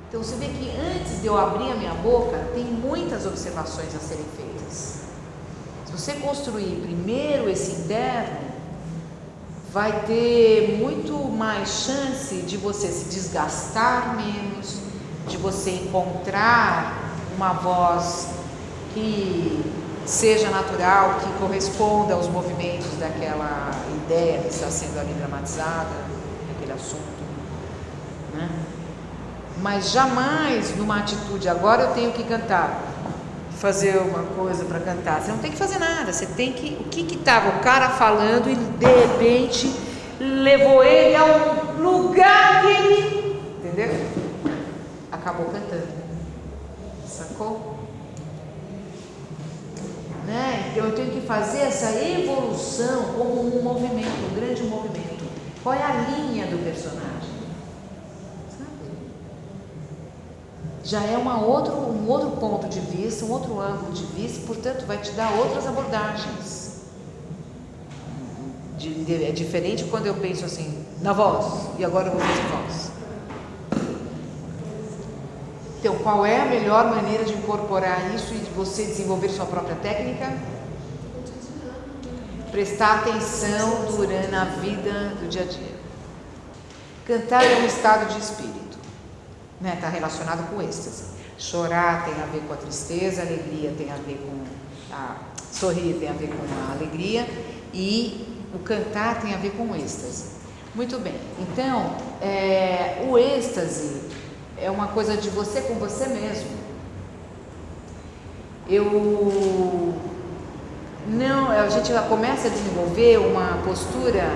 Então você vê que antes de eu abrir a minha boca, tem muitas observações a serem feitas. Se você construir primeiro esse interno, vai ter muito mais chance de você se desgastar menos, de você encontrar uma voz que seja natural, que corresponda aos movimentos daquela ideia que está sendo ali dramatizada, daquele assunto, né? Mas jamais numa atitude, agora eu tenho que cantar, fazer uma coisa para cantar. Você não tem que fazer nada, você tem que... O que estava o cara falando e de repente levou ele a um lugar que ele... Entendeu? Acabou cantando. Sacou? Né? Então eu tenho que fazer essa evolução como um movimento, um grande movimento. Qual é a linha do personagem? Já é um outro ponto de vista, um outro ângulo de vista, portanto vai te dar outras abordagens. É diferente quando eu penso assim, na voz, e agora eu vou fazer voz. Então, qual é a melhor maneira de incorporar isso e de você desenvolver sua própria técnica? Prestar atenção durante a vida do dia a dia. Cantar é um estado de espírito. Está relacionado com êxtase. Chorar tem a ver com a tristeza, alegria tem a ver com sorrir tem a ver com a alegria, e o cantar tem a ver com o êxtase. Muito bem, então o êxtase é uma coisa de você com você mesmo. A gente começa a desenvolver uma postura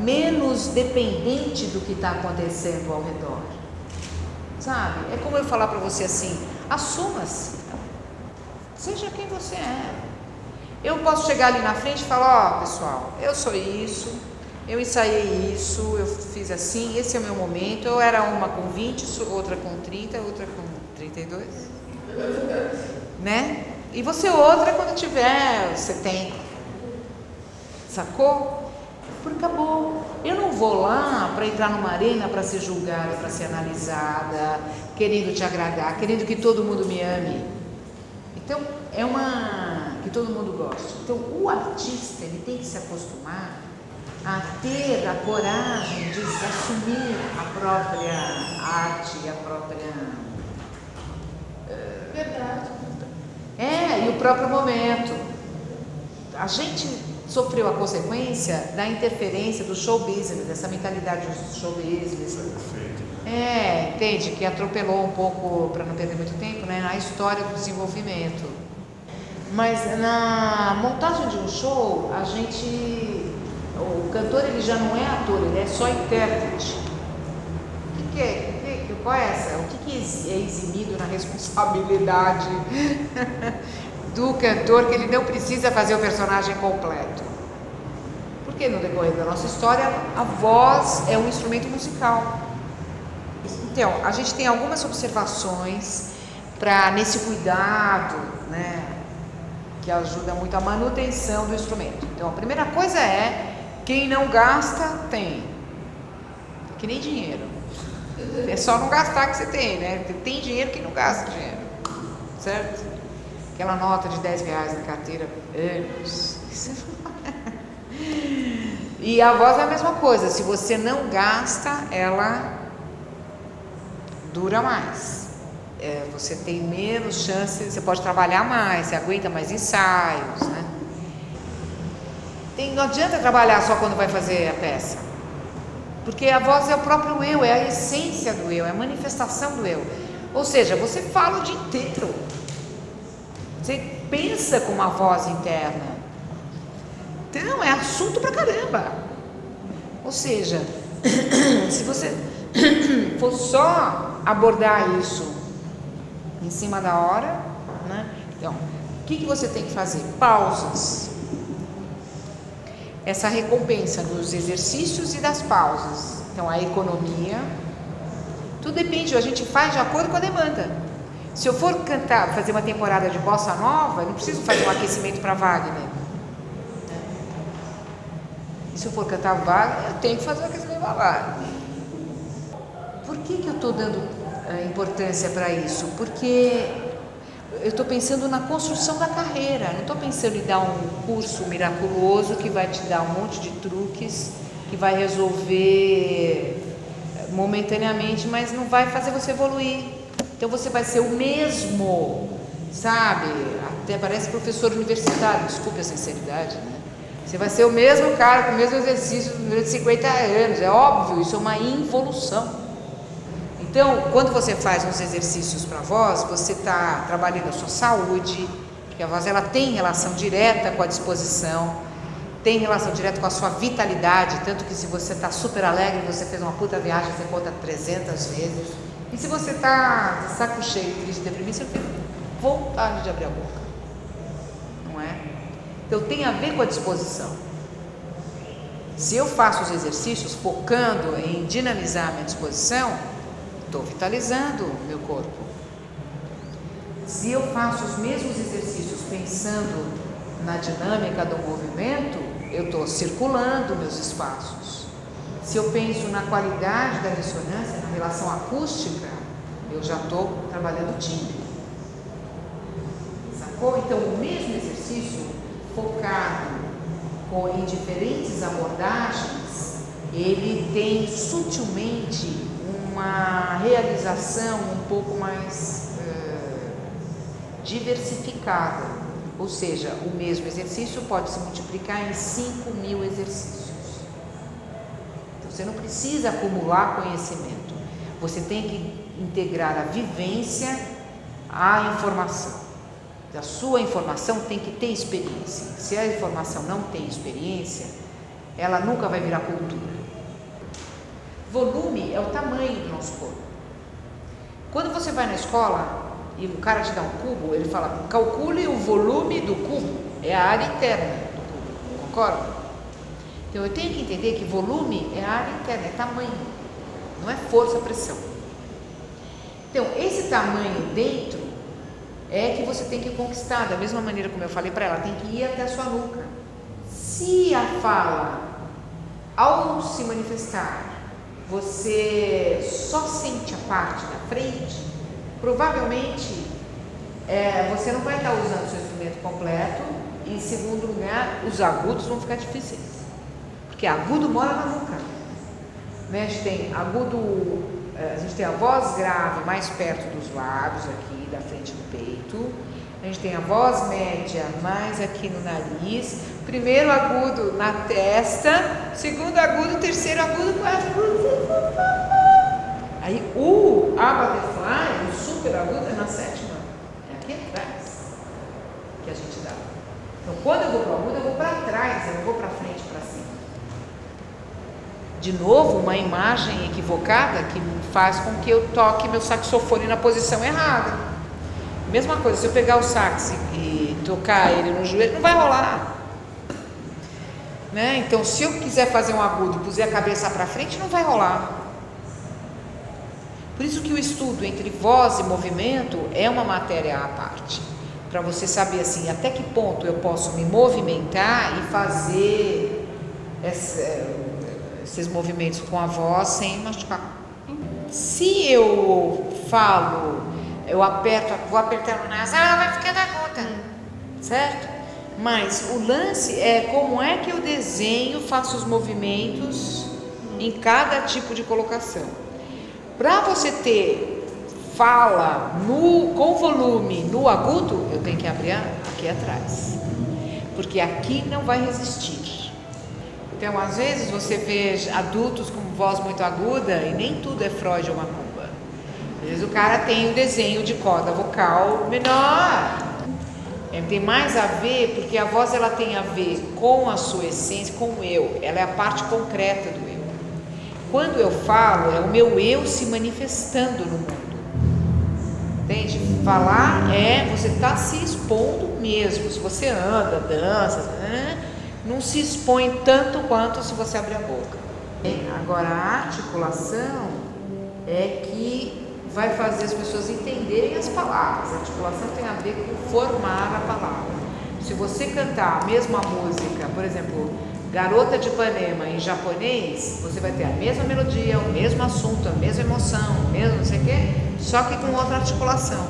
menos dependente do que está acontecendo ao redor, sabe? É como eu falar para você assim, assuma-se, seja quem você é. Eu posso chegar ali na frente e falar, pessoal, eu sou isso, eu ensaiei isso, eu fiz assim, esse é o meu momento, eu era uma com 20, outra com 30, outra com 32, né? E você outra quando tiver 70, sacou? Porque acabou. Eu não vou lá para entrar numa arena para ser julgada, para ser analisada, querendo te agradar, querendo que todo mundo me ame. Então, que todo mundo goste. Então, o artista, ele tem que se acostumar a ter a coragem de assumir a própria arte, a própria... Verdade. E o próprio momento. A gente sofreu a consequência da interferência do show business, dessa mentalidade do show business. Entende? Que atropelou um pouco, para não perder muito tempo, né, a história do desenvolvimento. Mas na montagem de um show, o cantor ele já não é ator, ele é só intérprete. Qual é essa? O que é eximido na responsabilidade do cantor, que ele não precisa fazer o personagem completo? Porque no decorrer da nossa história, a voz é um instrumento musical. Então, a gente tem algumas observações nesse cuidado, né, que ajuda muito a manutenção do instrumento. Então, a primeira coisa é, quem não gasta, tem. Que nem dinheiro. É só não gastar que você tem, né? Tem dinheiro que não gasta dinheiro, certo? Aquela nota de R$10 na carteira, anos. E a voz é a mesma coisa, se você não gasta, ela dura mais. Você tem menos chance, você pode trabalhar mais, você aguenta mais ensaios, né? Não adianta trabalhar só quando vai fazer a peça, porque a voz é o próprio eu, é a essência do eu, é a manifestação do eu. Ou seja, você fala o dia inteiro, você pensa com uma voz interna. Então, é assunto pra caramba. Ou seja, se você for só abordar isso em cima da hora, né? Então, o que você tem que fazer? Pausas. Essa recompensa dos exercícios e das pausas. Então, a economia. Tudo depende, a gente faz de acordo com a demanda. Se eu for fazer uma temporada de bossa nova, eu não preciso fazer um aquecimento para Wagner. E se eu for cantar Wagner, eu tenho que fazer um aquecimento para Wagner. Por que eu estou dando importância para isso? Porque eu estou pensando na construção da carreira, não estou pensando em dar um curso miraculoso que vai te dar um monte de truques, que vai resolver momentaneamente, mas não vai fazer você evoluir. Então você vai ser o mesmo, sabe? Até parece professor universitário, desculpe a sinceridade, né? Você vai ser o mesmo cara com o mesmo exercício durante 50 anos, é óbvio, isso é uma involução. Então, quando você faz uns exercícios para a voz, você está trabalhando a sua saúde, porque a voz ela tem relação direta com a disposição, tem relação direta com a sua vitalidade, tanto que se você está super alegre, você fez uma puta viagem, você conta 300 vezes. E se você está de saco cheio, triste, deprimido, você não tem vontade de abrir a boca, não é? Então tem a ver com a disposição. Se eu faço os exercícios focando em dinamizar a minha disposição, estou vitalizando o meu corpo. Se eu faço os mesmos exercícios pensando na dinâmica do movimento, eu estou circulando meus espaços. Se eu penso na qualidade da ressonância, na relação acústica, eu já estou trabalhando o timbre. Sacou? Então, o mesmo exercício, focado em diferentes abordagens, ele tem sutilmente uma realização um pouco mais diversificada. Ou seja, o mesmo exercício pode se multiplicar em 5.000 exercícios. Então, você não precisa acumular conhecimento. Você tem que integrar a vivência à informação. A sua informação tem que ter experiência. Se a informação não tem experiência, ela nunca vai virar cultura. Volume é o tamanho do nosso corpo. Quando você vai na escola e o cara te dá um cubo, ele fala, calcule o volume do cubo, é a área interna do cubo, concorda? Então eu tenho que entender que volume é a área interna, é tamanho, não é força, pressão. Então esse tamanho dentro é que você tem que conquistar, da mesma maneira como eu falei para ela, tem que ir até a sua nuca. Se a fala, ao se manifestar, você só sente a parte da frente, provavelmente você não vai estar usando o seu instrumento completo. E em segundo lugar, os agudos vão ficar difíceis, porque agudo mora na nuca, né? A gente tem agudo, a gente tem a voz grave mais perto dos lábios aqui, da frente do peito. A gente tem a voz média mais aqui no nariz, primeiro agudo na testa, segundo agudo, terceiro agudo, quarto agudo. Aí o butterfly, o super agudo, é na sétima, é aqui atrás que a gente dá. Então quando eu vou para o agudo, eu vou para trás, eu não vou para frente, para cima. De novo, uma imagem equivocada que faz com que eu toque meu saxofone na posição errada. Mesma coisa, se eu pegar o sax e tocar ele no joelho, não vai rolar, né? Então, se eu quiser fazer um agudo e puser a cabeça para frente, não vai rolar. Por isso que o estudo entre voz e movimento é uma matéria à parte, para você saber assim, até que ponto eu posso me movimentar e fazer esses movimentos com a voz sem machucar. Se eu falo, eu vou apertar no nasal, ela vai ficando aguda, certo? Mas o lance é como é que eu desenho, faço os movimentos em cada tipo de colocação. Para você ter fala com volume no agudo, eu tenho que abrir aqui atrás, porque aqui não vai resistir. Então, às vezes você vê adultos com voz muito aguda e nem tudo é Freud ou macumba. Às vezes o cara tem um desenho de corda vocal menor. Tem mais a ver, porque a voz ela tem a ver com a sua essência, com o eu. Ela é a parte concreta do eu. Quando eu falo, é o meu eu se manifestando no mundo. Entende? Falar é você estar se expondo mesmo. Se você anda, dança, não se expõe tanto quanto se você abrir a boca. Agora, a articulação é que vai fazer as pessoas entenderem as palavras. A articulação tem a ver com formar a palavra. Se você cantar a mesma música, por exemplo, Garota de Ipanema em japonês, você vai ter a mesma melodia, o mesmo assunto, a mesma emoção, o mesmo não sei o quê, só que com outra articulação.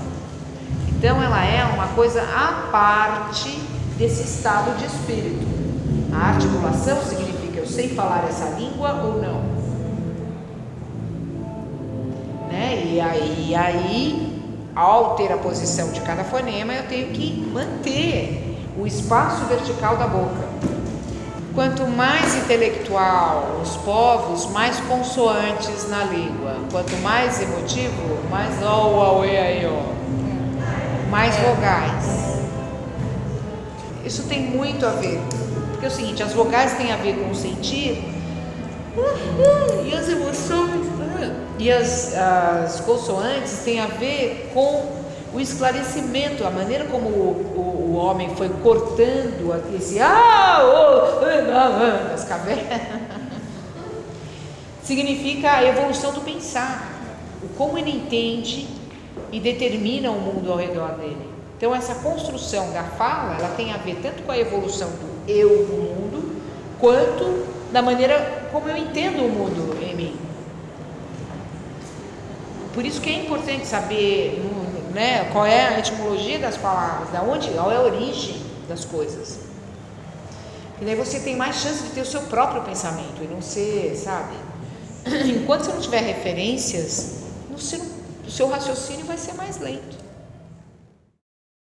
Então ela é uma coisa à parte desse estado de espírito. A articulação significa eu sei falar essa língua ou não, né? E aí, ao ter a posição de cada fonema, eu tenho que manter o espaço vertical da boca. Quanto mais intelectual os povos, mais consoantes na língua. Quanto mais emotivo, mais mais vogais. Isso tem muito a ver, porque é o seguinte, as vogais têm a ver com o sentir e as emoções, e as consoantes têm a ver com o esclarecimento, a maneira como o homem foi cortando esse as cavernas, significa a evolução do pensar, o como ele entende e determina o mundo ao redor dele. Então essa construção da fala, ela tem a ver tanto com a evolução do eu no mundo, quanto da maneira como eu entendo o mundo em mim. Por isso que é importante saber, né, qual é a etimologia das palavras, qual é a origem das coisas. E daí você tem mais chance de ter o seu próprio pensamento e não ser, sabe? Enquanto você não tiver referências, o seu raciocínio vai ser mais lento.